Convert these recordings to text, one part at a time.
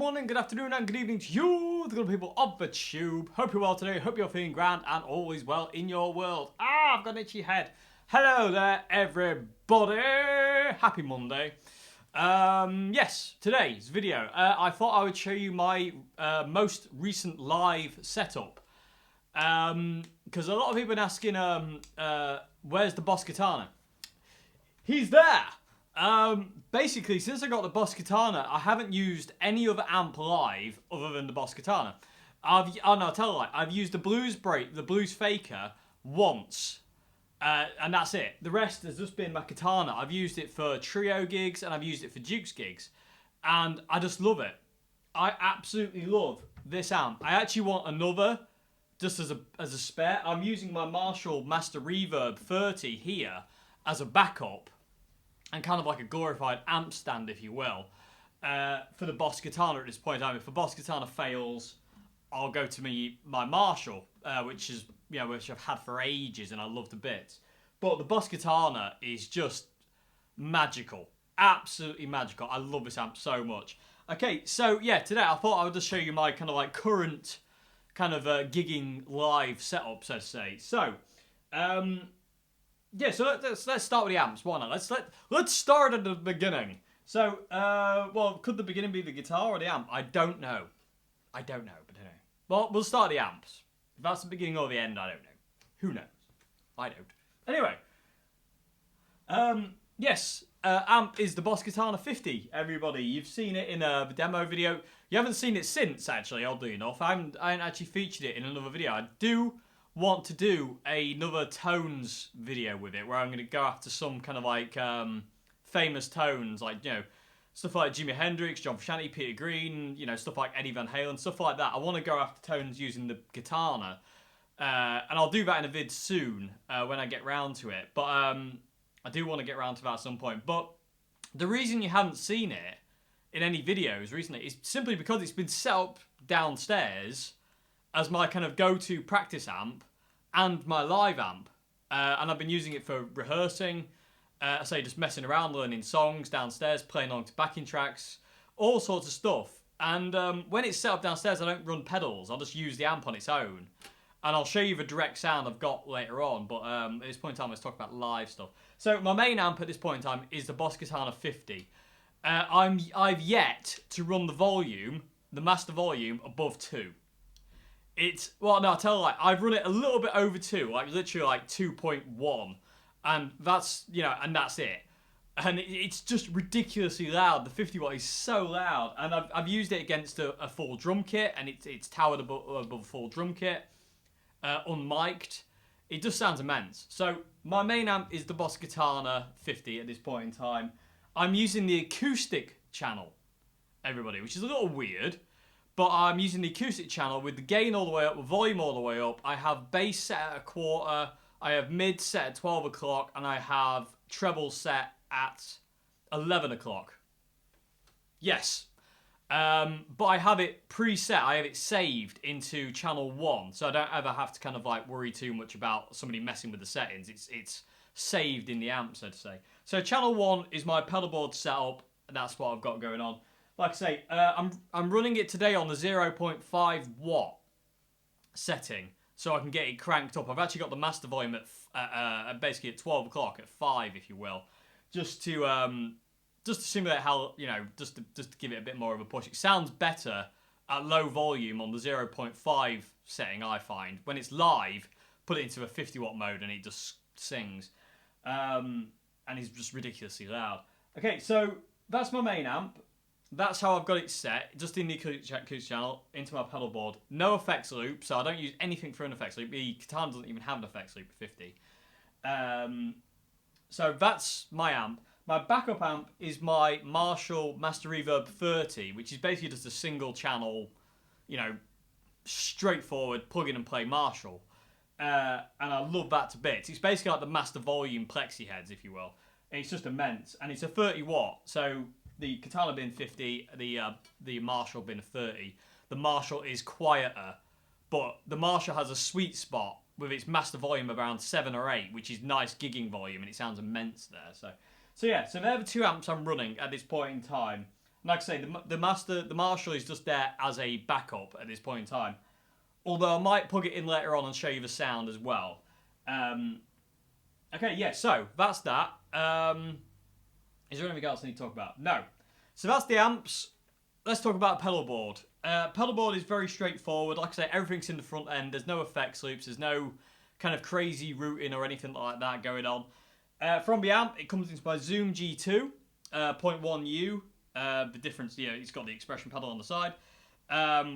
morning, good afternoon, and good evening to you, the good people of the tube. Hope you're well today, hope you're feeling grand and always well in your world. I've got an itchy head. Hello there, everybody. Happy Monday. Yes, today's video, I thought I would show you my most recent live setup. Because a lot of people have been asking, where's the Boss Katana? He's there! Basically, since I got the Boss Katana, I haven't used any other amp live other than the Boss Katana. I'll tell a lie. I've used the Blues Faker once, and that's it. The rest has just been my Katana. I've used it for trio gigs and I've used it for Dukes gigs, and I just love it. I absolutely love this amp. I actually want another, just as a spare. I'm using my Marshall Master Reverb 30 here as a backup, and kind of like a glorified amp stand, if you will, for the Boss Katana at this point in time. If the Boss Katana fails, I'll go to my Marshall, which I've had for ages and I love to bits. But the Boss Katana is just magical, absolutely magical. I love this amp so much. Okay, so yeah, today I thought I would just show you my kind of like current kind of gigging live setup, so to say. So, yeah, so let's start with the amps. Why not? Let's start at the beginning. So, well, could the beginning be the guitar or the amp? I don't know. But anyway. Well, we'll start the amps. If that's the beginning or the end, I don't know. Who knows? I don't. Anyway. Yes, amp is the Boss Katana 50, everybody. You've seen it in the demo video. You haven't seen it since, actually, oddly enough. I haven't actually featured it in another video. I do want to do another tones video with it, where I'm going to go after some kind of like famous tones, like, you know, stuff like Jimi Hendrix, John Frusciante, Peter Green, you know, stuff like Eddie Van Halen, stuff like that. I want to go after tones using the Katana, and I'll do that in a vid soon when I get round to it. But I do want to get round to that at some point. But the reason you haven't seen it in any videos recently is simply because it's been set up downstairs as my kind of go-to practice amp and my live amp. And I've been using it for rehearsing, I say just messing around, learning songs downstairs, playing along to backing tracks, all sorts of stuff. And when it's set up downstairs, I don't run pedals. I'll just use the amp on its own. And I'll show you the direct sound I've got later on, but at this point in time, let's talk about live stuff. So my main amp at this point in time is the Boss Katana 50. I've yet to run the volume, the master volume, above 2. Well, no, I'll tell you, like, I've run it a little bit over 2, like literally like 2.1, and that's, you know, and that's it. And it's just ridiculously loud. The 50 watt is so loud, and I've used it against a full drum kit, and it's towered above a full drum kit, unmiked. It just sounds immense. So my main amp is the Boss Katana 50 at this point in time. I'm using the acoustic channel, everybody, which is a little weird. But I'm using the acoustic channel with the gain all the way up, the volume all the way up. I have bass set at 1/4, I have mid set at 12 o'clock, and I have treble set at 11 o'clock. Yes. But I have it preset, I have it saved into channel 1, so I don't ever have to kind of like worry too much about somebody messing with the settings. It's saved in the amp, so to say. So channel 1 is my pedalboard setup, and that's what I've got going on. Like I say, I'm running it today on the 0.5 watt setting, so I can get it cranked up. I've actually got the master volume at basically at 12 o'clock, at 5, if you will, just to simulate how, you know, just to give it a bit more of a push. It sounds better at low volume on the 0.5 setting, I find. When it's live, put it into a 50 watt mode and it just sings, and it's just ridiculously loud. Okay, so that's my main amp. That's how I've got it set, just in the acoustic channel, into my pedal board. No effects loop, so I don't use anything for an effects loop. The Katana doesn't even have an effects loop at 50. So that's my amp. My backup amp is my Marshall Master Reverb 30, which is basically just a single channel, you know, straightforward plug in and play Marshall. And I love that to bits. It's basically like the master volume Plexi heads, if you will. And it's just immense. And it's a 30 watt, so the Katana being 50, the Marshall being 30. The Marshall is quieter, but the Marshall has a sweet spot with its master volume around 7 or 8, which is nice gigging volume, and it sounds immense there. So yeah, so they're the two amps I'm running at this point in time. Like I say, the Marshall is just there as a backup at this point in time. Although I might plug it in later on and show you the sound as well. Okay, yeah, so that's that. Is there anything else I need to talk about? No. So that's the amps. Let's talk about Pedalboard. Pedalboard is very straightforward. Like I say, everything's in the front end. There's no effects loops. There's no kind of crazy routing or anything like that going on. From the amp, it comes into my Zoom G2, 0.1U. The difference, it's got the expression pedal on the side,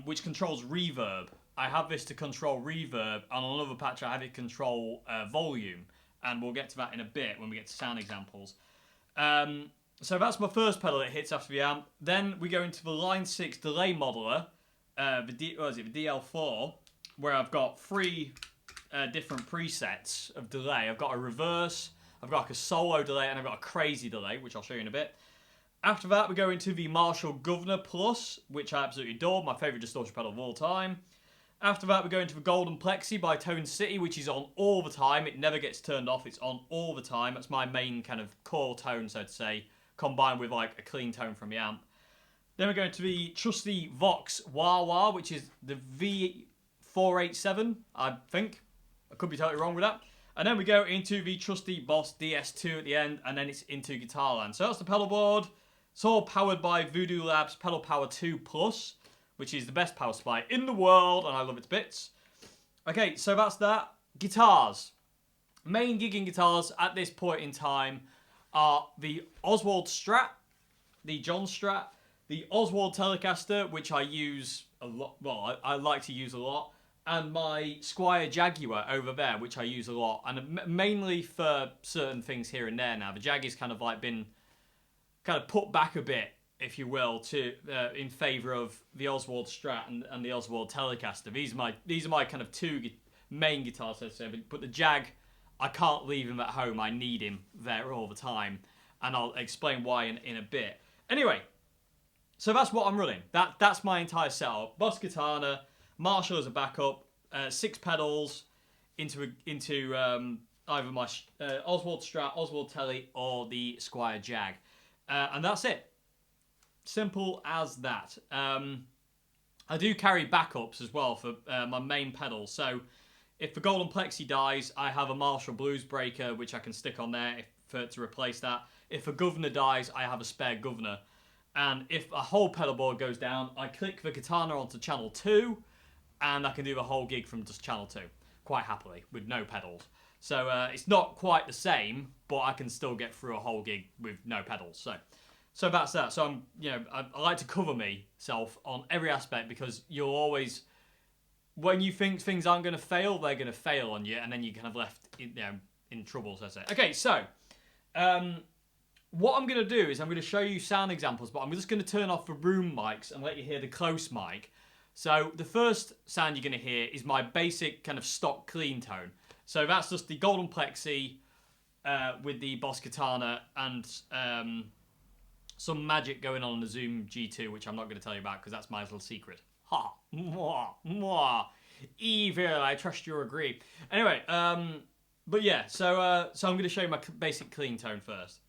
which controls reverb. I have this to control reverb, and on another patch I have it control volume, and we'll get to that in a bit when we get to sound examples. So that's my first pedal that hits after the amp. Then we go into the Line 6 delay modeler, the DL4, where I've got 3 different presets of delay. I've got a reverse, I've got like a solo delay, and I've got a crazy delay, which I'll show you in a bit. After that, we go into the Marshall Guv'nor Plus, which I absolutely adore, my favourite distortion pedal of all time. After that, we go into the Golden Plexi by Tone City, which is on all the time. It never gets turned off. It's on all the time. That's my main kind of core tone, so to say, combined with like a clean tone from the amp. Then we go into the trusty Vox Wah-Wah, which is the V487, I think. I could be totally wrong with that. And then we go into the trusty Boss DS2 at the end, and then it's into guitar land. So that's the Pedalboard. It's all powered by Voodoo Labs Pedal Power 2 Plus, which is the best power supply in the world, and I love its bits. Okay, so that's that. Guitars. Main gigging guitars at this point in time are the Oswald Strat, the John Strat, the Oswald Telecaster, which I use a lot, well, I like to use a lot, and my Squier Jaguar over there, which I use a lot, and mainly for certain things here and there now. The Jag is kind of like been kind of put back a bit, if you will, to in favour of the Oswald Strat and the Oswald Telecaster. These are my kind of 2 main guitars, so to say. But the Jag, I can't leave him at home. I need him there all the time, and I'll explain why in a bit. Anyway, so that's what I'm running. That's my entire setup. Boss Katana, Marshall as a backup, 6 pedals into either my Oswald Strat, Oswald Tele, or the Squier Jag. And that's it. Simple as that. I do carry backups as well for my main pedals. So if the Golden Plexi dies, I have a Marshall Blues Breaker, which I can stick on there to replace that. If a Guv'nor dies, I have a spare Guv'nor. And if a whole pedalboard goes down, I click the Katana onto channel 2, and I can do the whole gig from just channel 2, quite happily, with no pedals. So it's not quite the same, but I can still get through a whole gig with no pedals. So that's that. So I like to cover myself on every aspect, because you'll always, when you think things aren't going to fail, they're going to fail on you, and then you're kind of left in trouble, so to say. Okay, so what I'm going to do is I'm going to show you sound examples, but I'm just going to turn off the room mics and let you hear the close mic. So the first sound you're going to hear is my basic kind of stock clean tone. So that's just the Golden Plexi with the Boss Katana and some magic going on in the Zoom G2, which I'm not going to tell you about because that's my little secret. Ha! Mwah! Mwah! Evil! I trust you'll agree. Anyway, but yeah, so I'm going to show you my basic clean tone first.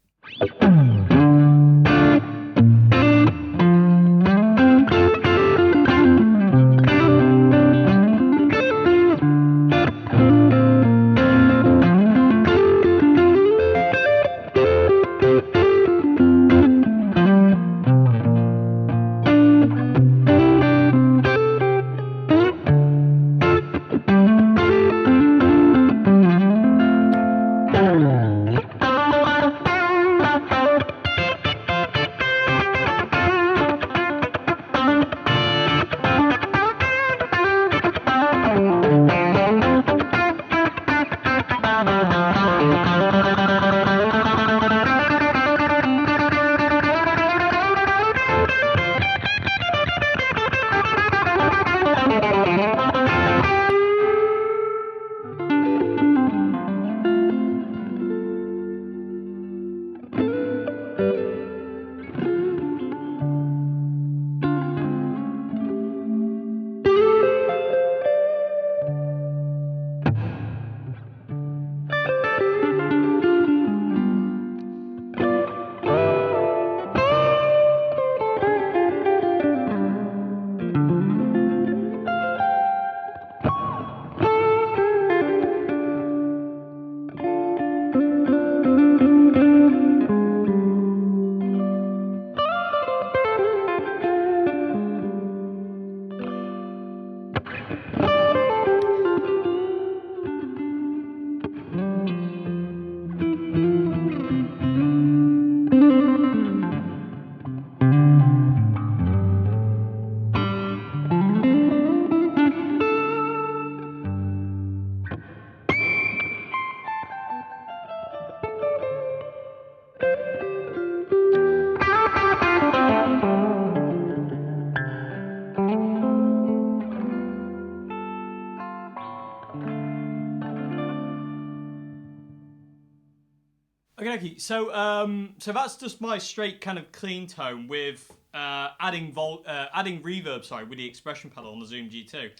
Okay. So that's just my straight kind of clean tone with adding reverb, sorry, with the expression pedal on the Zoom G2.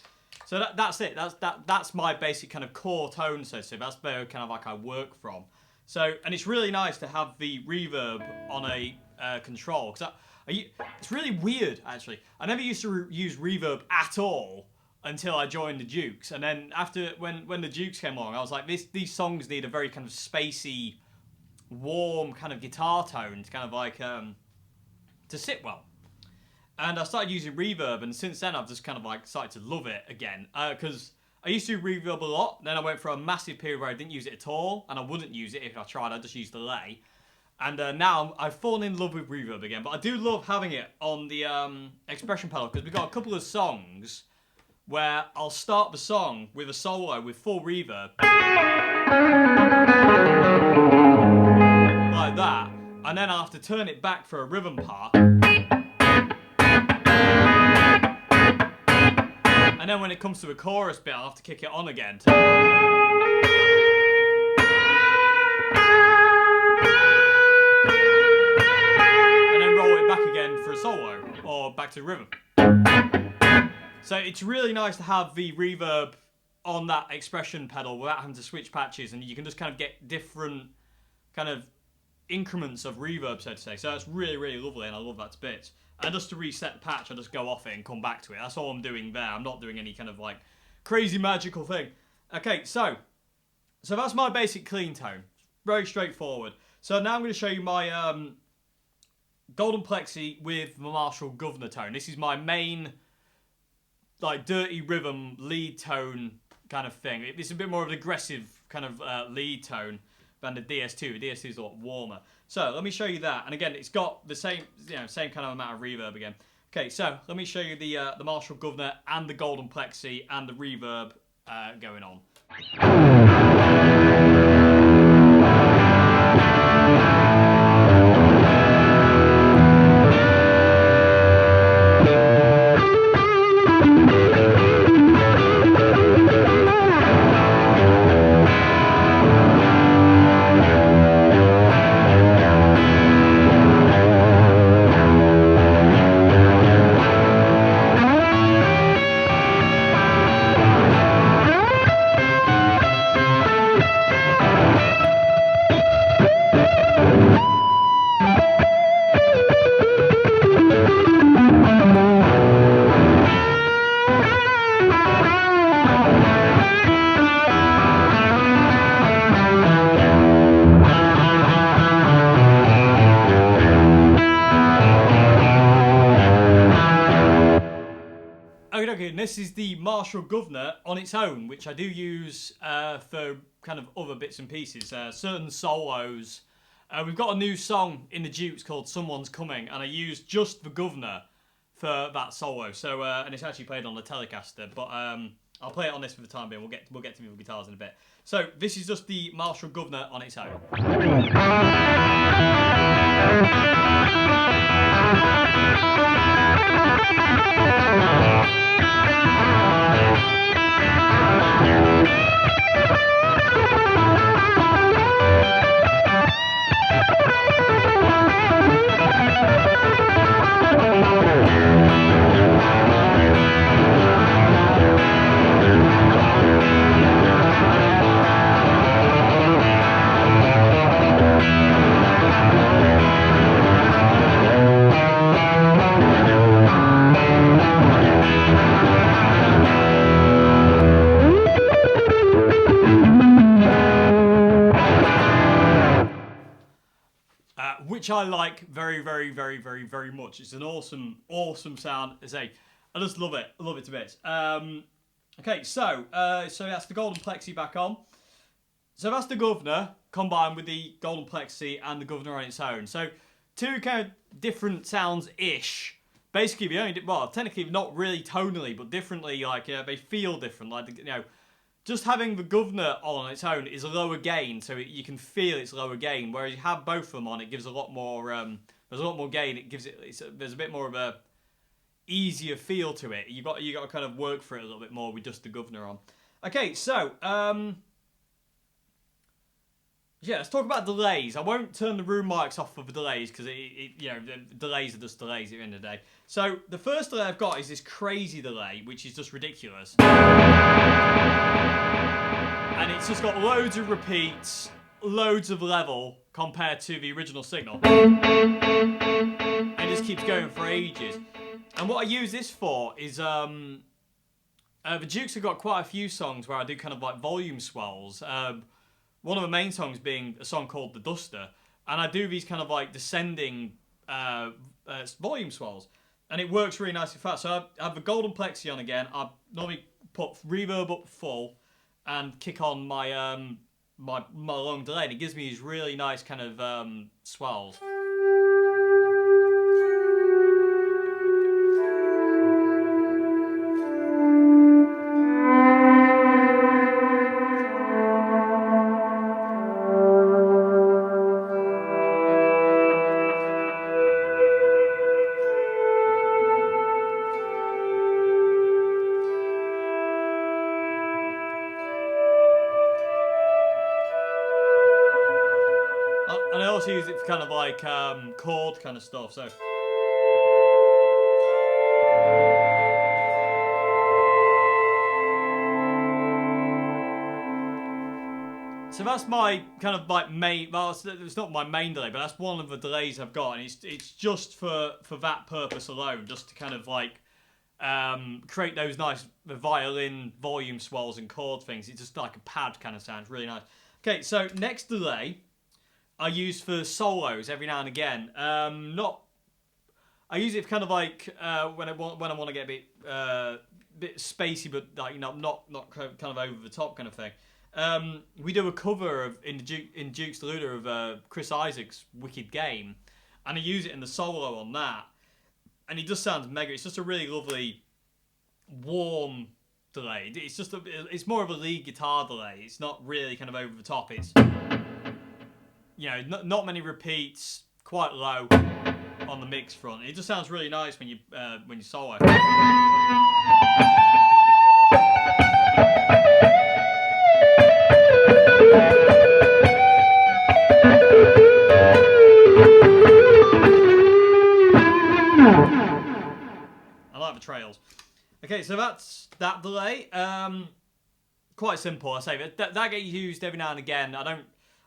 So that's it. That's my basic kind of core tone. So that's where kind of like I work from. So, and it's really nice to have the reverb on a control, because it's really weird actually. I never used to use reverb at all until I joined the Dukes, and then after when the Dukes came along, I was like, these songs need a very kind of spacey, warm kind of guitar tone to kind of like to sit well. And I started using reverb, and since then I've just kind of like started to love it again, because I used to do reverb a lot. Then I went for a massive period where I didn't use it at all, and I wouldn't use it if I tried. I just used delay, and now I've fallen in love with reverb again. But I do love having it on the expression pedal, because we've got a couple of songs where I'll start the song with a solo with full reverb, like that, and then I'll have to turn it back for a rhythm part. And then when it comes to a chorus bit, I'll have to kick it on again. And then roll it back again for a solo, or back to rhythm. So it's really nice to have the reverb on that expression pedal without having to switch patches, and you can just kind of get different kind of increments of reverb, so to say. So that's really, really lovely, and I love that to bits. And just to reset the patch, I just go off it and come back to it. That's all I'm doing there. I'm not doing any kind of like crazy magical thing. Okay, so that's my basic clean tone. Very straightforward. So now I'm going to show you my Golden Plexi with my Marshall Guv'nor tone. This is my main like dirty rhythm lead tone kind of thing. It's a bit more of an aggressive kind of lead tone than the DS2. The DS2 is a lot warmer. So let me show you that, and again, it's got the same, same kind of amount of reverb again. Okay, so let me show you the Marshall Guv'nor and the Golden Plexi and the reverb going on. Okay, and this is the Marshall Guv'nor on its own, which I do use for kind of other bits and pieces, certain solos. We've got a new song in the Dukes called Someone's Coming, and I use just the Guv'nor for that solo. So, and it's actually played on the Telecaster, but I'll play it on this for the time being. We'll get to the other guitars in a bit. So this is just the Marshall Guv'nor on its own. Which I like very, very, very, very, very much. It's an awesome, awesome sound. I say, I just love it. I love it to bits. Okay, so that's the Golden Plexi back on. So that's the Guv'nor combined with the Golden Plexi and the Guv'nor on its own. So two kind of different sounds-ish. Basically, technically not really tonally, but differently. Like they feel different. Like just having the Guv'nor on its own is a lower gain, so you can feel it's lower gain. Whereas you have both of them on, it gives a lot more. There's a lot more gain. It gives it. There's a bit more of a easier feel to it. You got to kind of work for it a little bit more with just the Guv'nor on. Okay, so Yeah, let's talk about delays. I won't turn the room mics off for the delays because you know, the delays are just delays at the end of the day. So the first delay I've got is this crazy delay, which is just ridiculous, and it's just got loads of repeats, loads of level compared to the original signal, and it just keeps going for ages. And what I use this for is the Dukes have got quite a few songs where I do kind of like volume swells. One of the main songs being a song called The Duster, and I do these kind of like descending volume swells, and it works really nicely fast. So I have the golden plexi on again. I normally put reverb up full and kick on my my long delay, and it gives me these really nice kind of swells. And I also use it for kind of like chord kind of stuff. So that's my kind of like main. Well, it's not my main delay, but that's one of the delays I've got, and it's just for that purpose alone, just to kind of like create those nice violin volume swells and chord things. It's just like a pad kind of sound, really nice. Okay, so next delay I use for solos every now and again. I use it for kind of like when I want to get a bit spacey, but like, you know, not kind of over the top kind of thing. We do a cover of in Duke's Deluder of Chris Isaak's Wicked Game, and I use it in the solo on that, and it just sounds mega. It's just a really lovely, warm delay. It's more of a lead guitar delay. It's not really kind of over the top. It's, you know, not many repeats, quite low on the mix front. It just sounds really nice when you solo. I like the trails. Okay, so that's that delay. Quite simple, I say. That gets used every now and again. I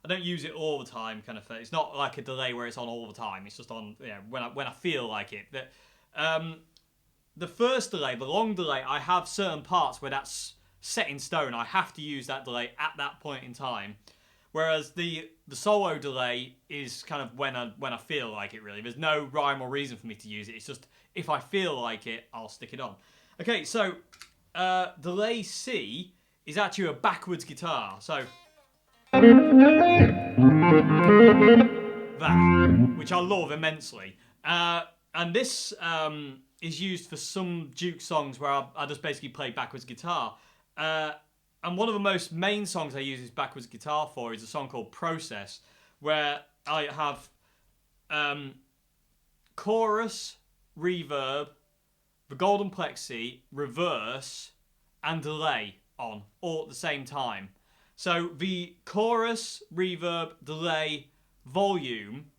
don't use it all the time, kind of thing. It's not like a delay where it's on all the time. It's just on, you know, when I feel like it. But the first delay, the long delay, I have certain parts where that's set in stone. I have to use that delay at that point in time. Whereas the solo delay is kind of when I feel like it, really. There's no rhyme or reason for me to use it. It's just if I feel like it, I'll stick it on. Okay, so delay C is actually a backwards guitar. So that, which I love immensely. And this is used for some Duke songs where I just basically play backwards guitar. And one of the most main songs I use this backwards guitar for is a song called Process, where I have chorus, reverb, the golden plexi, reverse, and delay on all at the same time. So the chorus, reverb, delay, volume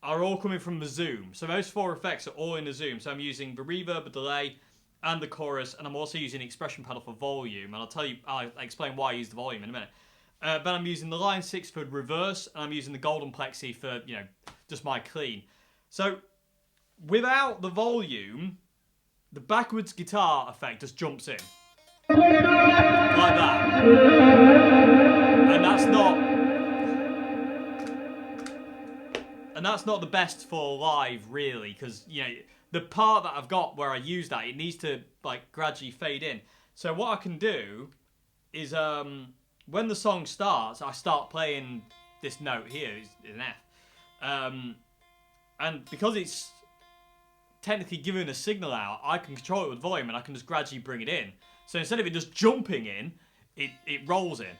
are all coming from the Zoom. So those four effects are all in the Zoom. So I'm using the reverb, the delay, and the chorus, and I'm also using the expression pedal for volume. And I'll explain why I use the volume in a minute. But I'm using the line 6 for reverse, and I'm using the golden plexi for, you know, just my clean. So without the volume, the backwards guitar effect just jumps in. Like that. And that's not the best for live, really, because, you know, the part that I've got where I use that, it needs to like gradually fade in. So what I can do is when the song starts, I start playing this note here, is an F. And because it's technically giving a signal out, I can control it with volume and I can just gradually bring it in. So instead of it just jumping in, it rolls in.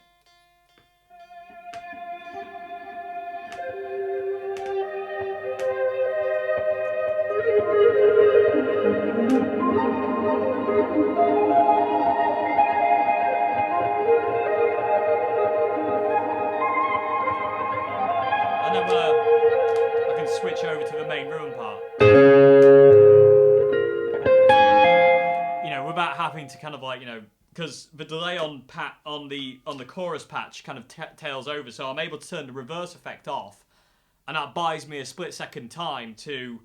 And then I can switch over to the main rhythm part. You know, without having to kind of like, you know, because the delay on the chorus patch kind of tails over, so I'm able to turn the reverse effect off, and that buys me a split-second time to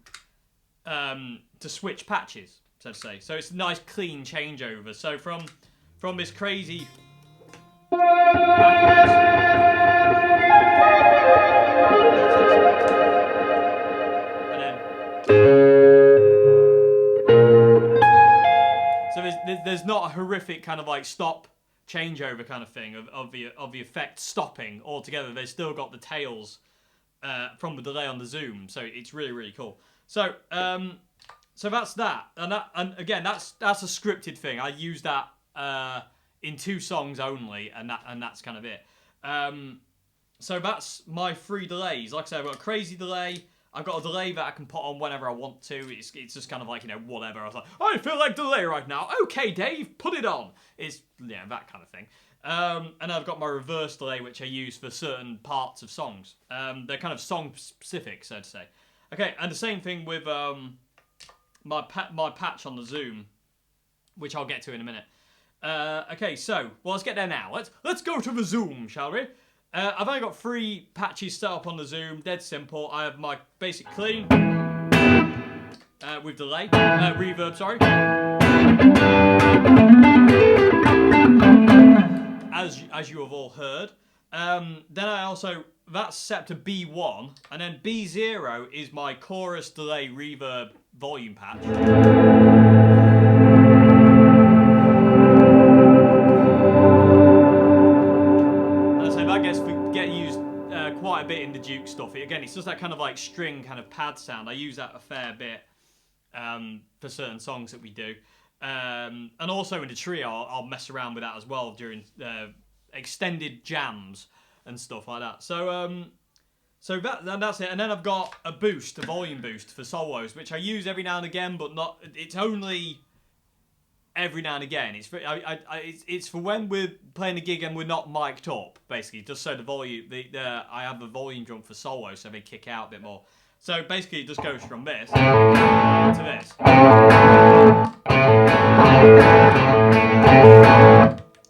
switch patches, so to say. So it's a nice clean changeover. So from this crazy backwards, and then so there's not a horrific kind of like stop changeover kind of thing of the effect stopping altogether. They've still got the tails from the delay on the zoom, so it's really, really cool. So so that's that, and again that's a scripted thing. I use that in 2 songs only, and that's kind of it. So that's my 3 delays. Like I said, I've got a crazy delay. I've got a delay that I can put on whenever I want to. It's just kind of like, you know, whatever. I was like, I feel like delay right now. Okay, Dave, put it on. It's, yeah, that kind of thing. And I've got my reverse delay, which I use for certain parts of songs. They're kind of song-specific, so to say. Okay, and the same thing with my patch on the zoom, which I'll get to in a minute. Okay, so, well, let's get there now. Let's go to the zoom, shall we? I've only got 3 patches set up on the zoom, dead simple. I have my basic clean, with delay, reverb, sorry. As you have all heard. Then I also, that's set to B1, and then B0 is my chorus, delay, reverb, volume patch. Get used quite a bit in the Duke stuff. Again, it's just that kind of like string kind of pad sound. I use that a fair bit for certain songs that we do. And also in the trio, I'll mess around with that as well during extended jams and stuff like that. So that's it. And then I've got a boost, a volume boost for solos, which I use every now and again, but not. It's only every now and again. It's for when we're playing a gig and we're not mic'd up, basically, just so the volume, I have a volume jump for solo, so they kick out a bit more. So basically, it just goes from this to this,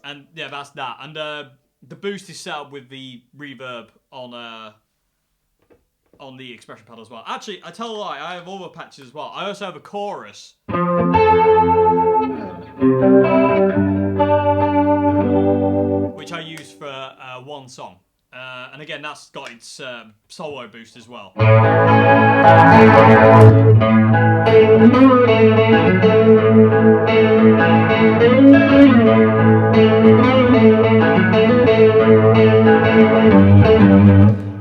and yeah, that's that. And the boost is set up with the reverb on the expression pedal as well. Actually, I tell a lie, I have other patches as well. I also have a chorus. Which I use for 1 song. And again, that's got its solo boost as well.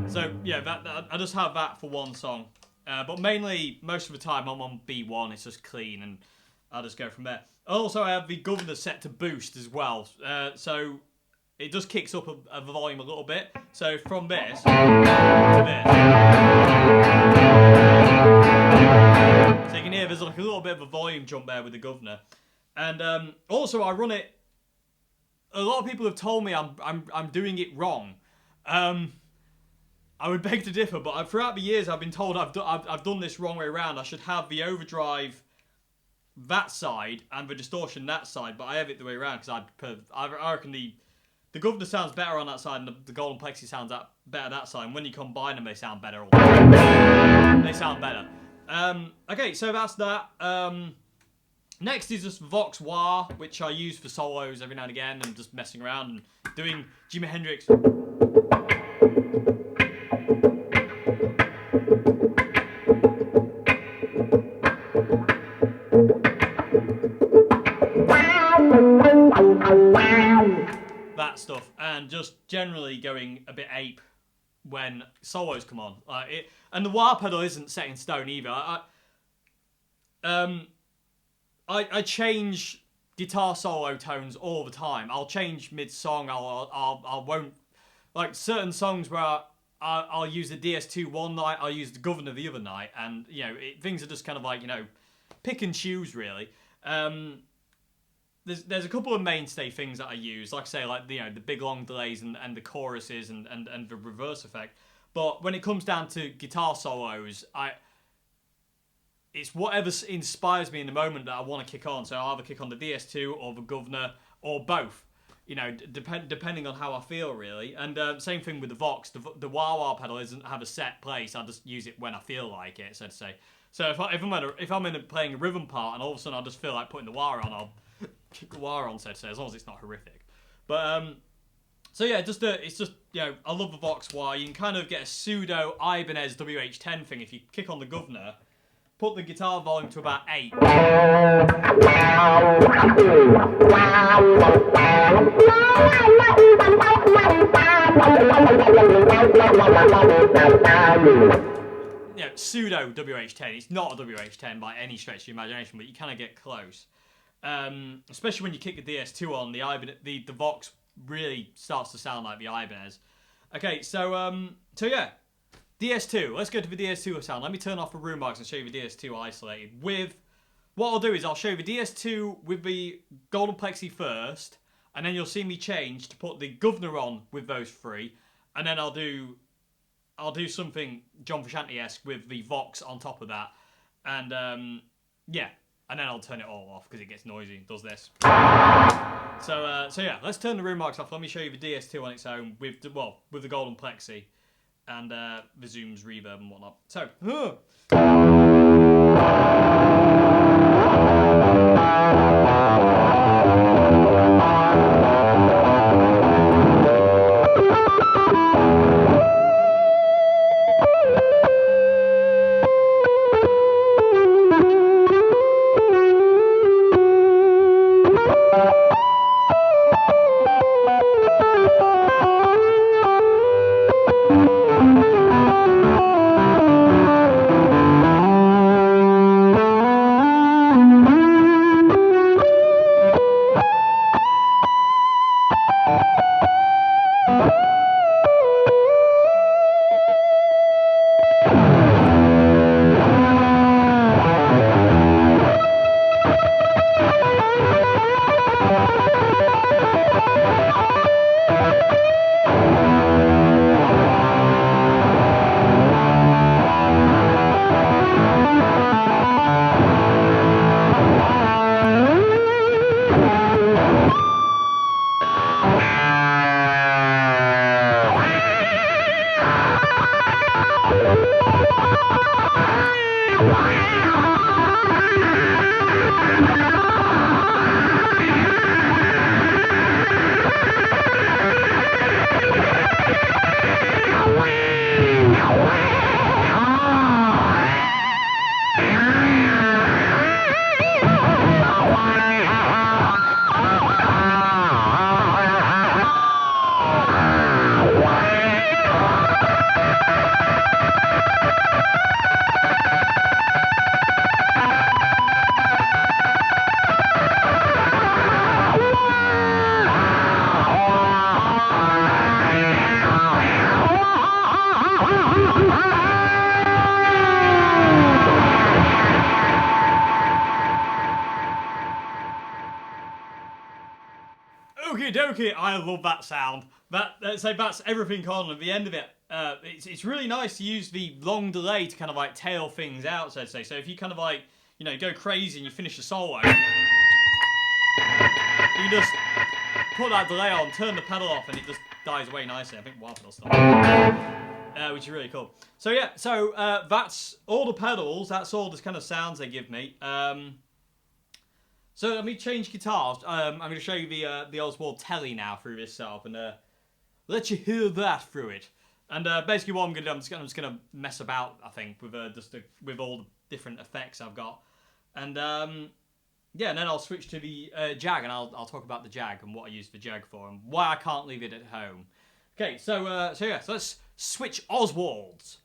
So yeah, I just have that for 1 song. But mainly, most of the time, I'm on B1. It's just clean, and I'll just go from there. Also, I have the Guv'nor set to boost as well. So it just kicks up the volume a little bit. So from this to this. So you can hear there's like a little bit of a volume jump there with the Guv'nor. And also I run it. A lot of people have told me I'm doing it wrong. I would beg to differ, but throughout the years I've been told I've done this wrong way around. I should have the overdrive that side and the distortion that side, but I have it the way around because I reckon the Guv'nor sounds better on that side, and the Golden Plexi sounds better that side. And when you combine them, they sound better. They sound better. Okay, so that's that. Next is just Vox Wah, which I use for solos every now and again, and just messing around and doing Jimi Hendrix. That stuff, and just generally going a bit ape when solos come on. And the wah pedal isn't set in stone either. I change guitar solo tones all the time. I'll change mid-song. I won't, like certain songs where I'll use the DS2 one night, I'll use the Guv'nor the other night, and you know things are just kind of like, you know, pick and choose really. There's a couple of mainstay things that I use, like I say, like, you know, the big long delays and the choruses and the reverse effect. But when it comes down to guitar solos, it's whatever inspires me in the moment that I want to kick on. So I'll either kick on the DS2 or the Guv'nor or both. You know, depending on how I feel, really. And same thing with the Vox. The wah-wah pedal doesn't have a set place. I just use it when I feel like it, so to say. So if I'm playing a rhythm part and all of a sudden I just feel like putting the wah on, I'll kick the wah on, so to say, as long as it's not horrific. But so yeah, it's just, you know, I love the Vox wah. You can kind of get a pseudo Ibanez WH10 thing if you kick on the Guv'nor. Put the guitar volume to about 8. You know, pseudo WH10. It's not a WH10 by any stretch of the imagination, but you kind of get close. Especially when you kick the DS2 on, the Vox really starts to sound like the Ibanez. Okay, so yeah. DS2, let's go to the DS2 sound. Let me turn off the room marks and show you the DS2 isolated. What I'll do is I'll show you the DS2 with the golden plexi first, and then you'll see me change to put the Guv'nor on with those three, and then I'll do something John Frusciante-esque with the Vox on top of that, and yeah, and then I'll turn it all off because it gets noisy. It does this. So yeah, let's turn the room marks off. Let me show you the DS2 on its own with the golden plexi. And the zooms, reverb, and whatnot. So, okie dokie, I love that sound. That's everything on at the end of it. It's really nice to use the long delay to kind of like tail things out, so to say. So if you kind of like, you know, go crazy and you finish the solo, you just put that delay on, turn the pedal off, and it just dies away nicely. I think wah pedal stuff, which is really cool. So yeah, that's all the pedals. That's all the kind of sounds they give me. So let me change guitars. I'm going to show you the Oswald Tele now through this setup, and let you hear that through it. And basically what I'm going to do, I'm just going to mess about, I think, with with all the different effects I've got. And yeah, and then I'll switch to the Jag, and I'll talk about the Jag and what I use the Jag for, and why I can't leave it at home. Okay, so yeah, so let's switch Oswalds.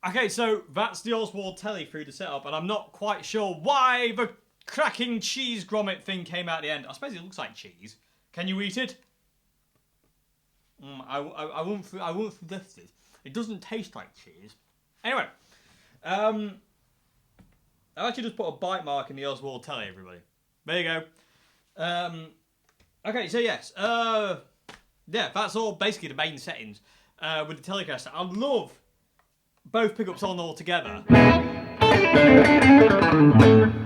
Okay, so that's the Oswald Tele through the setup, and I'm not quite sure why the cracking cheese grommet thing came out at the end. I suppose it looks like cheese. Can you eat it? I won't suggest it. It doesn't taste like cheese. Anyway, I've actually just put a bite mark in the Oswald Tele, everybody. There you go. Okay, so yes, yeah, that's all basically the main settings with the Telecaster. I love both pickups on all together.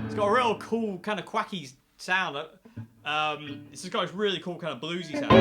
It's got a real cool kind of quacky sound. It's just got this really cool kind of bluesy sound.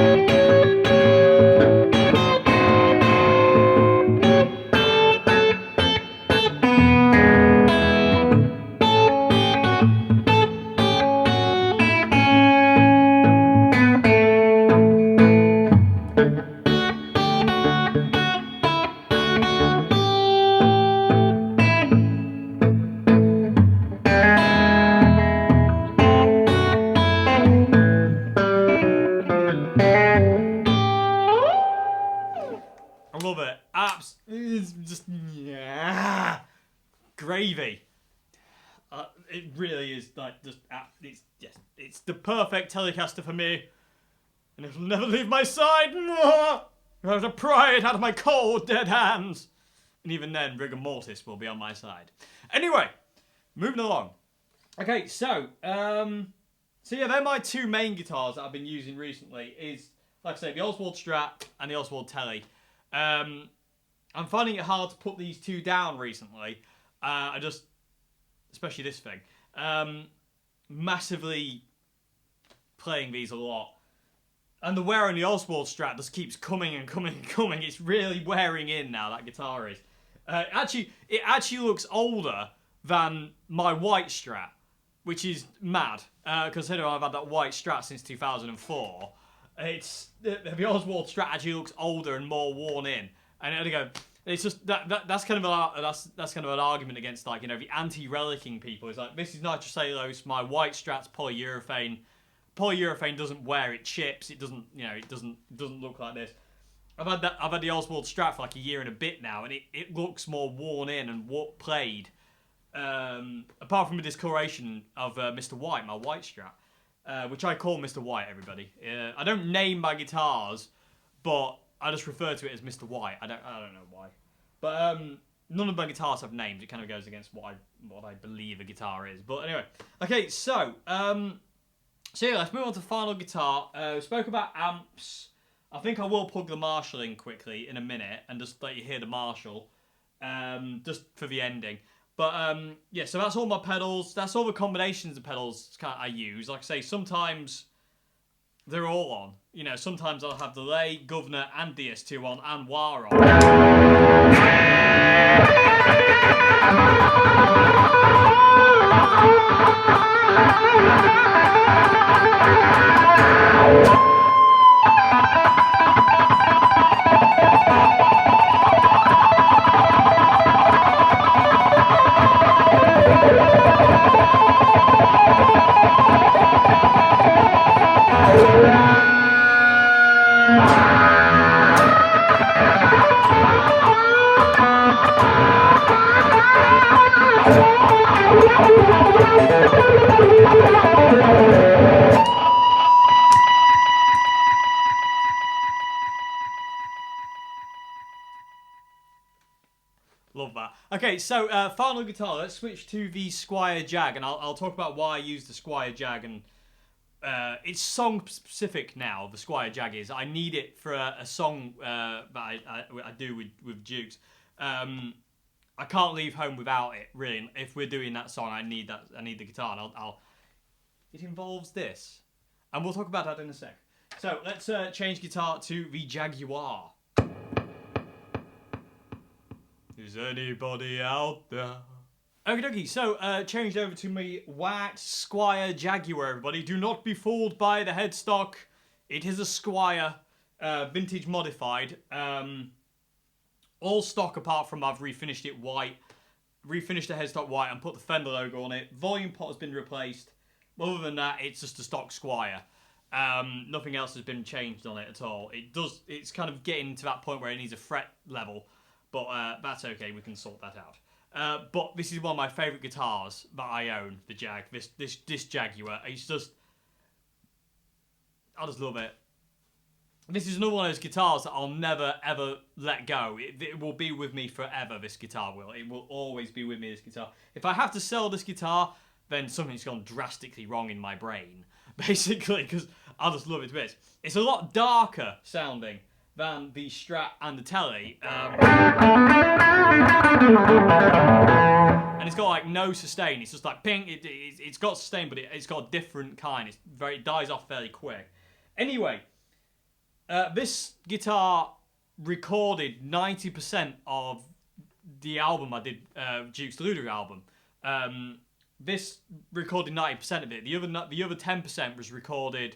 I love it. It's just gravy. It really is like just it's the perfect Telecaster for me, and it'll never leave my side. I have to pry it out of my cold dead hands, and even then, rigor mortis will be on my side. Anyway, moving along. Okay, so yeah, they're my two main guitars that I've been using recently. Is like I say, the Oswald Strat and the Oswald Tele. I'm finding it hard to put these two down recently. Especially this thing, massively playing these a lot. And the wear on the Oswald Strat just keeps coming and coming and coming. It's really wearing in now, that guitar is. It actually looks older than my white Strat, which is mad, considering I've had that white Strat since 2004. The Oswald Strat actually looks older and more worn in, and there you go. It's just that's kind of an argument against, like, you know, the anti-relicking people. It's like, this is nitrocellulose, my white Strat's polyurethane. Polyurethane doesn't wear, it chips. It doesn't, you know, it doesn't look like this. I've had the Oswald Strat for like a year and a bit now, and it looks more worn in and played. Apart from the discoloration of Mr. White, my white Strat. Which I call Mr. White, everybody. I don't name my guitars, but I just refer to it as Mr. White. I don't know why. But none of my guitars have names. It kind of goes against what I believe a guitar is. But anyway. Okay, so yeah, let's move on to final guitar. We spoke about amps. I think I will plug the Marshall in quickly in a minute and just let you hear the Marshall. Just for the ending. But yeah, so that's all my pedals. That's all the combinations of pedals I use. Like I say, sometimes they're all on. You know, sometimes I'll have Delay, Guv'nor, and DS2 on, and Wah on. Love that. Okay, so final guitar. Let's switch to the Squier Jag, and I'll talk about why I use the Squier Jag. And it's song specific now. The Squier Jag is. I need it for a song that I do with Dukes. I can't leave home without it. Really, if we're doing that song, I need that. I need the guitar. And it involves this, and we'll talk about that in a sec. So let's change guitar to the Jaguar. Is anybody out there? Okie dokie, so changed over to my white Squier Jaguar, everybody. Do not be fooled by the headstock. It is a Squier, vintage modified. All stock apart from I've refinished it white. Refinished the headstock white and put the Fender logo on it. Volume pot has been replaced. Other than that, it's just a stock Squier. Nothing else has been changed on it at all. It's kind of getting to that point where it needs a fret level. but that's okay. We can sort that out. But this is one of my favourite guitars that I own. The Jag, this Jaguar. It's just, I just love it. This is another one of those guitars that I'll never ever let go. It will be with me forever. This guitar will. It will always be with me. This guitar. If I have to sell this guitar, then something's gone drastically wrong in my brain, basically, because I just love it to bits. It's a lot darker sounding than the Strat and the Tele. And it's got like no sustain. It's just like ping. It's got sustain, but it's got a different kind. It dies off fairly quick. Anyway, this guitar recorded 90% of the album I did, Duke's Deluder album. This recorded 90% of it. The other 10% was recorded.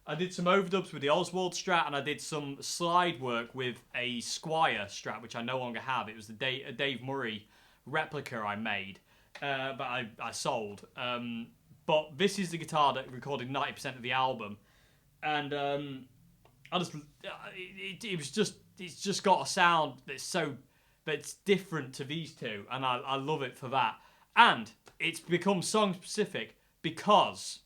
I did some overdubs with the Oswald Strat, and I did some slide work with a Squier Strat, which I no longer have. It was a Dave Murray replica I made, but I sold. But this is the guitar that recorded 90% of the album, and it's just got a sound that's different to these two, and I love it for that. And it's become song specific because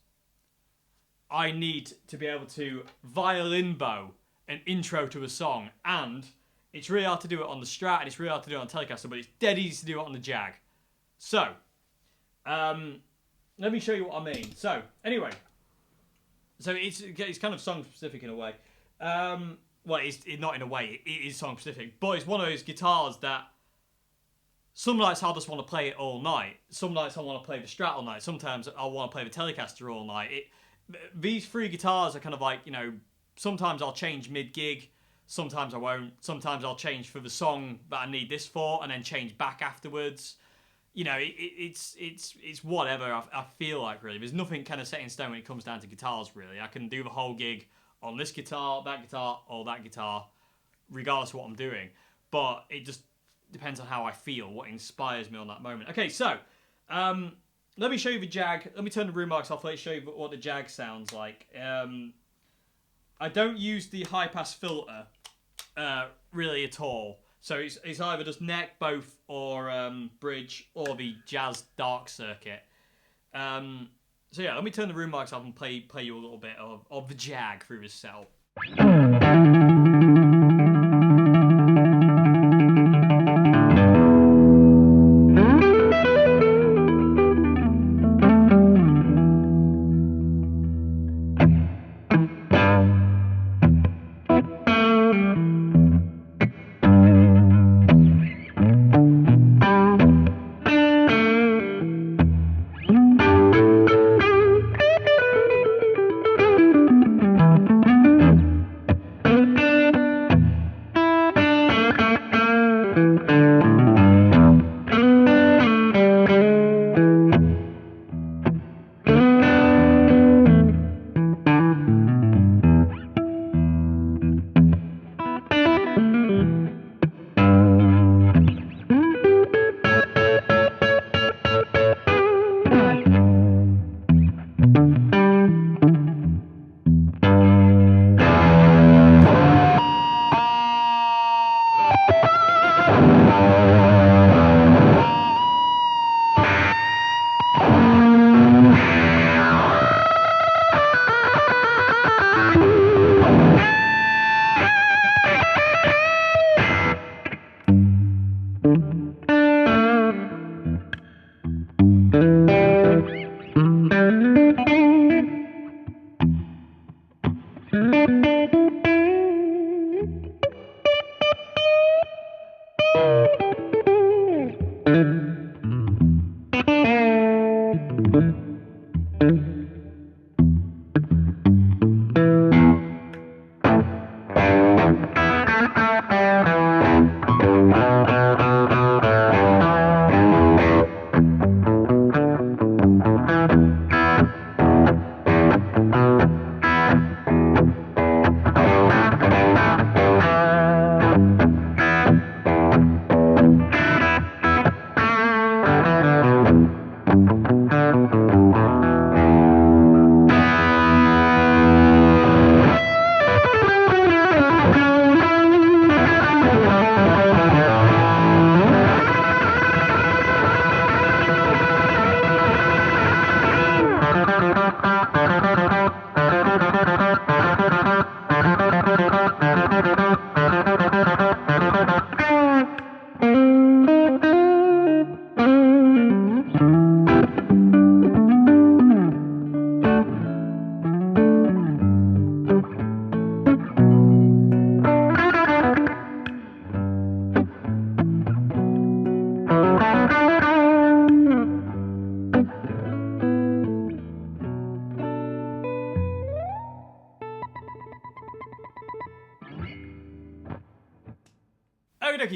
I need to be able to violin bow an intro to a song, and it's really hard to do it on the Strat, and it's really hard to do it on Telecaster, but it's dead easy to do it on the Jag. So, let me show you what I mean. So, anyway, it's kind of song specific in a way. Well, it's not in a way, it is song specific, but it's one of those guitars that some nights I'll just want to play it all night. Some nights I want to play the Strat all night. Sometimes I want to play the Telecaster all night. These three guitars are kind of like, you know, sometimes I'll change mid-gig, sometimes I won't. Sometimes I'll change for the song that I need this for and then change back afterwards. You know, it's whatever I feel like, really. There's nothing kind of set in stone when it comes down to guitars, really. I can do the whole gig on this guitar, or that guitar, regardless of what I'm doing. But it just depends on how I feel, what inspires me on that moment. Okay, so, let me show you the Jag. Let me turn the room mics off. Let's show you what the Jag sounds like. I don't use the high-pass filter really at all. So it's either just neck, both, or bridge, or the Jazz Dark Circuit. So yeah, let me turn the room mics off and play you a little bit of the Jag through this setup.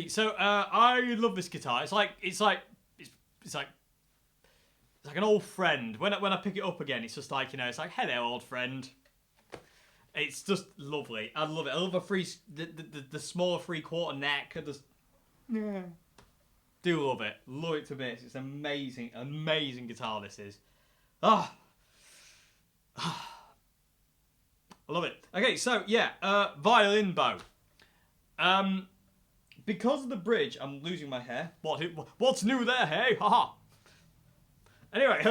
Alrighty, so I love this guitar. It's like an old friend. When I pick it up again, it's just like, you know, it's like, hello, old friend. It's just lovely. I love it. I love the smaller 3/4 neck. I just do love it. Love it to bits. It's amazing, amazing guitar. This is. I love it. Okay, so yeah, violin bow. Because of the bridge, I'm losing my hair. What's new there, hey? Haha. Anyway,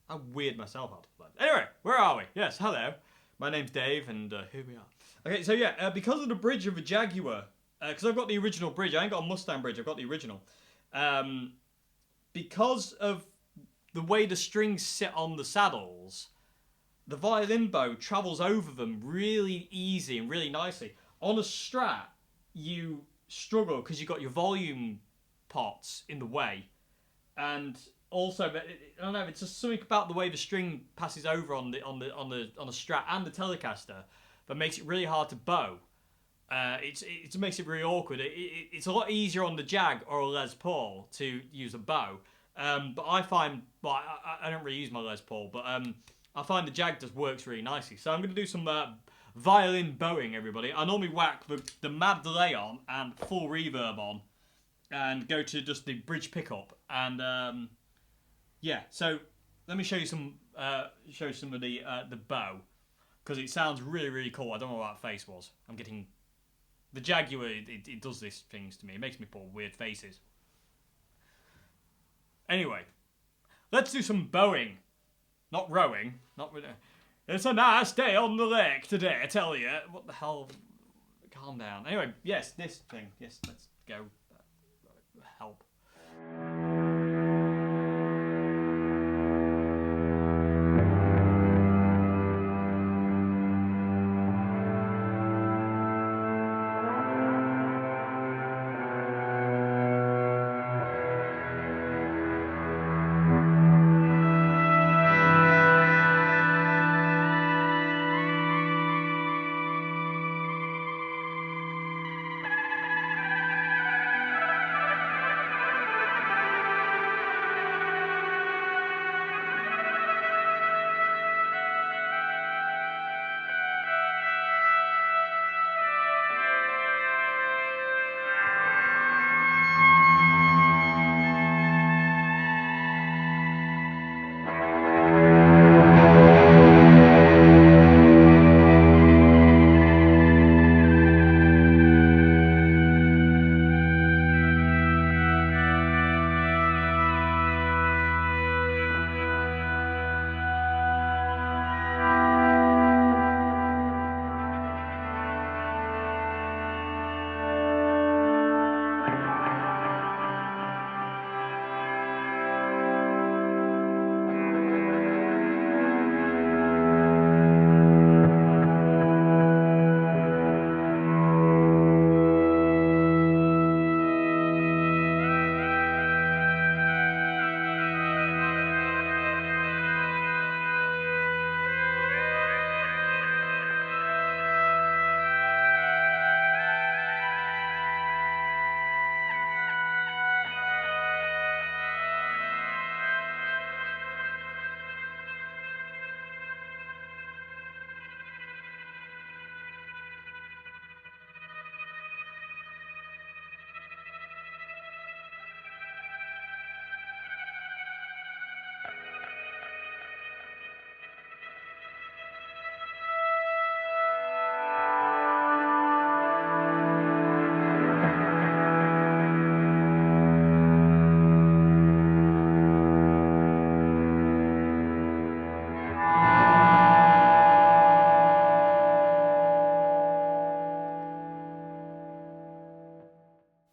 I weird myself out. Anyway, where are we? Yes, hello. My name's Dave, and here we are. Okay, so yeah, because of the bridge of a Jaguar, because I've got the original bridge. I ain't got a Mustang bridge. I've got the original. Because of the way the strings sit on the saddles, the violin bow travels over them really easy and really nicely. On a Strat, you struggle because you've got your volume pots in the way, and also, I don't know, it's just something about the way the string passes over on the Strat and the Telecaster that makes it really hard to bow. It makes it really awkward. It's a lot easier on the Jag or a Les Paul to use a bow, but I find, well, I don't really use my Les Paul, but I find the Jag just works really nicely. So I'm going to do some violin bowing, everybody. I normally whack the mad delay on and full reverb on, and go to just the bridge pickup, and yeah. So let me show you some of the bow, because it sounds really, really cool. I don't know what that face was. I'm getting the Jaguar. It does these things to me. It makes me pull weird faces. Anyway, let's do some bowing, not rowing. It's a nice day on the lake today, I tell you. What the hell? Calm down. Anyway, yes, this thing. Yes, let's go. Help.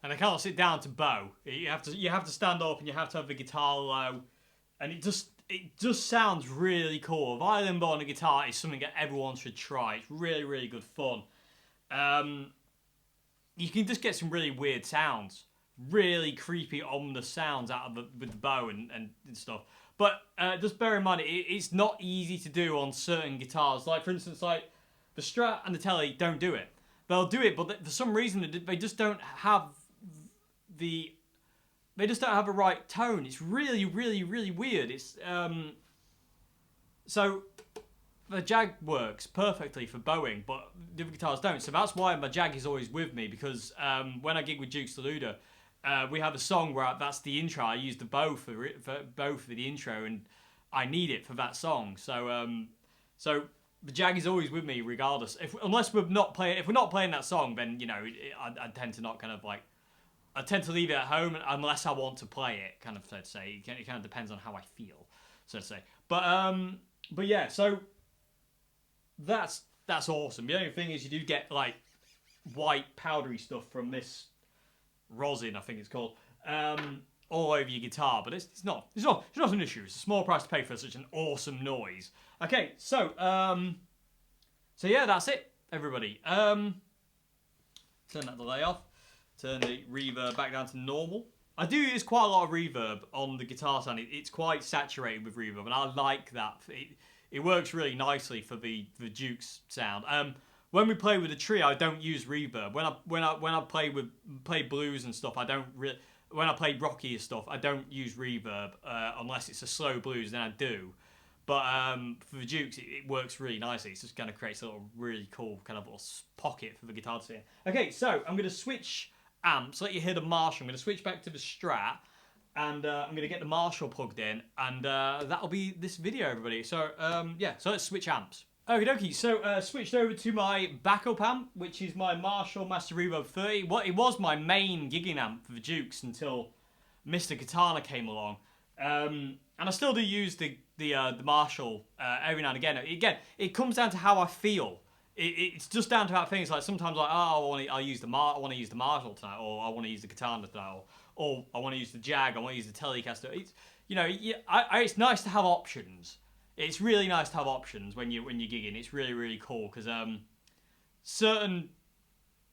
And I can't sit down to bow. You have to stand up, and you have to have the guitar low, and it just sounds really cool. Violin bow on a guitar is something that everyone should try. It's really, really good fun. You can just get some really weird sounds, really creepy, ominous sounds out of with the bow and stuff. But just bear in mind, it's not easy to do on certain guitars. Like, for instance, like the Strat and the Tele don't do it. they'll do it, but for some reason they just don't have the right tone. It's really, really, really weird. It's so the Jag works perfectly for bowing, but the other guitars don't. So that's why my Jag is always with me, because when I gig with Dukes Deluder, we have a song where that's the intro. I use the bow for the intro, and I need it for that song. So so the Jag is always with me regardless. Unless we're not playing, if we're not playing that song, then you know I tend to not kind of like. I tend to leave it at home unless I want to play it. Kind of, so to say, it kind of depends on how I feel, so to say. But yeah, so. That's awesome. The only thing is you do get like white powdery stuff from this rosin, I think it's called, all over your guitar. But it's not an issue. It's a small price to pay for such an awesome noise. Okay, so yeah, that's it, everybody. Turn that delay off. Turn the reverb back down to normal. I do use quite a lot of reverb on the guitar sound. It's quite saturated with reverb, and I like that. It works really nicely for the Duke's sound. When we play with a trio, I don't use reverb. When I play blues and stuff, I don't really. When I play rockier stuff, I don't use reverb unless it's a slow blues. Then I do. But for the Dukes, it works really nicely. It just kind of creates a little really cool kind of little pocket for the guitar to sit in. Okay, so I'm going to switch amps. Let you hear the Marshall. I'm going to switch back to the Strat. And I'm going to get the Marshall plugged in, and that'll be this video, everybody. So, yeah, so let's switch amps. Okie dokie, so switched over to my backup amp, which is my Marshall Master Reverb 30. It was my main gigging amp for the Dukes until Mr. Katana came along. And I still do use the Marshall every now and again. Again, it comes down to how I feel. It's just down to that thing. It's like sometimes like, oh, I want to use the Marshall tonight, or I want to use the Katana tonight, or I want to use the Jag, I want to use the Telecaster. It's, you know, it's nice to have options. It's really nice to have options when you're gigging. It's really, really cool because certain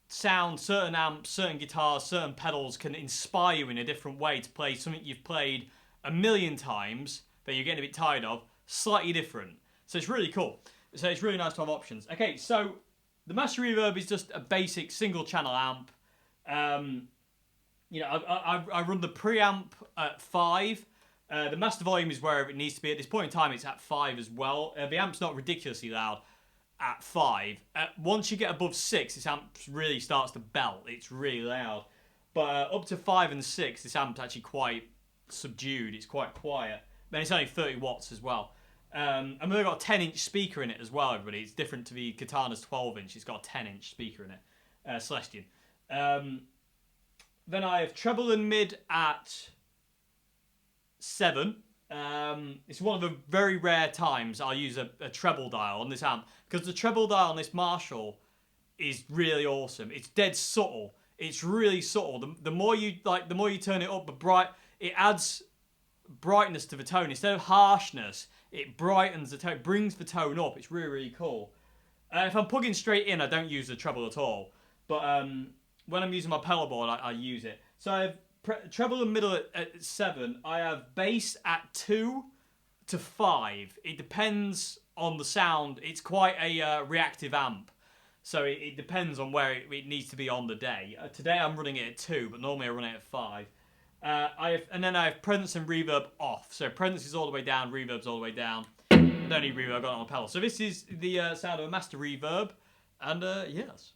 sounds, certain amps, certain guitars, certain pedals can inspire you in a different way to play something you've played a million times that you're getting a bit tired of, slightly different. So it's really cool. So it's really nice to have options. Okay, so the Master Reverb is just a basic single channel amp. You know, I run the preamp at 5. The master volume is wherever it needs to be. At this point in time, it's at 5 as well. The amp's not ridiculously loud at 5. Once you get above 6, this amp really starts to belt. It's really loud. But up to 5 and 6, this amp's actually quite subdued. It's quite quiet. Then it's only 30 watts as well. And we've got a 10-inch speaker in it as well, everybody. It's different to the Katana's 12-inch. It's got a 10-inch speaker in it. Celestian. Then I have treble and mid at 7. It's one of the very rare times I'll use a treble dial on this amp, because the treble dial on this Marshall is really awesome. It's dead subtle. It's really subtle. The more you turn it up, it adds brightness to the tone instead of harshness. It brightens the tone, brings the tone up. It's really, really cool. If I'm plugging straight in, I don't use the treble at all. But when I'm using my pedalboard, I use it. So I have treble and middle at 7. I have bass at 2 to 5. It depends on the sound. It's quite a reactive amp. So it depends on where it needs to be on the day. Today I'm running it at 2, but normally I run it at 5. And then I have presence and reverb off. So presence is all the way down, reverb's all the way down. I don't need reverb, I've got it on a pedal. So this is the sound of a Master Reverb. And yes.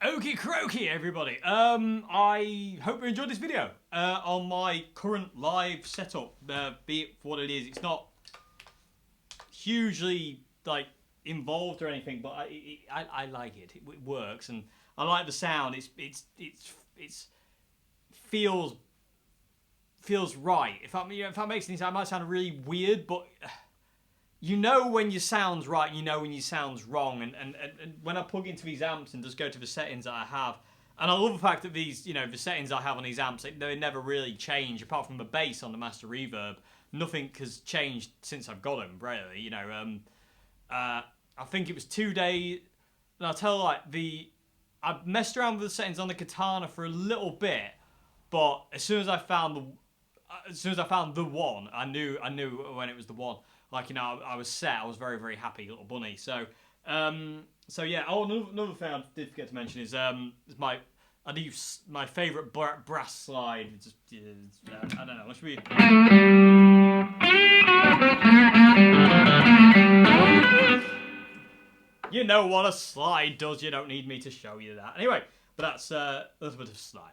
Okie croaky, everybody. I hope you enjoyed this video on my current live setup. Be it for what it is, it's not hugely like involved or anything, but I like it. It works, and I like the sound. It's feels right. If that makes any sense, it might sound really weird, but you know when your sound's right, you know when your sound's wrong, and when I plug into these amps and just go to the settings that I have, and I love the fact that these, you know, the settings I have on these amps, they never really change, apart from the bass on the master reverb. Nothing has changed since I've got them, really, you know. I think it was 2 days, and I'll tell you, like, I messed around with the settings on the Katana for a little bit, but as soon as I found the one, I knew when it was the one. Like, you know, I was set. I was very, very happy, little bunny. So yeah. Oh, another thing I did forget to mention is my favourite brass slide. Just, I don't know. Let's read. You know what a slide does. You don't need me to show you that. Anyway, but that's a little bit of slide.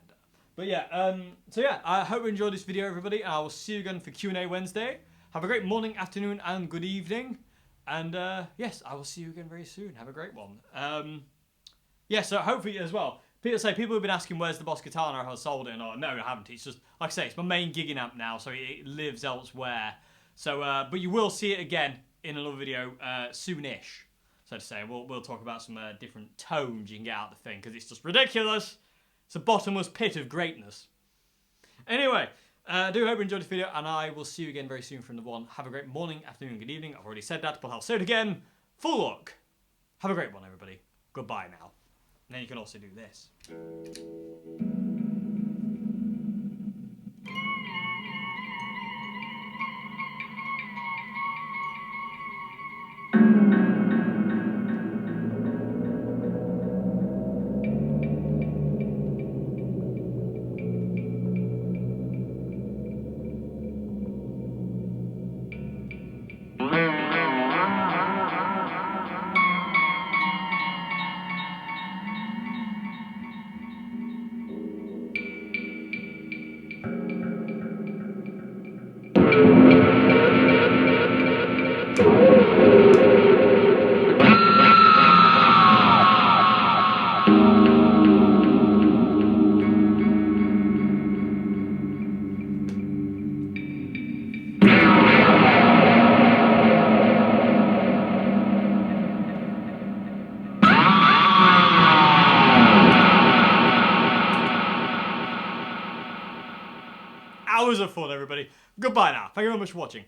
But yeah. So yeah. I hope you enjoyed this video, everybody. I will see you again for Q&A Wednesday. Have a great morning, afternoon, and good evening. And yes, I will see you again very soon. Have a great one. Yeah, so hopefully as well, people have been asking where's the Boss Katana, have I sold it? And no, I haven't. It's just, like I say, it's my main gigging amp now, so it lives elsewhere. So, but you will see it again in another video soonish, so to say. We'll talk about some different tones you can get out of the thing, because it's just ridiculous. It's a bottomless pit of greatness. Anyway. I do hope you enjoyed this video, and I will see you again very soon from the one. Have a great morning, afternoon, good evening. I've already said that, but I'll say it again. Full luck. Have a great one, everybody. Goodbye now. And then you can also do this. Hours of fun, everybody. Goodbye now. Thank you very much for watching.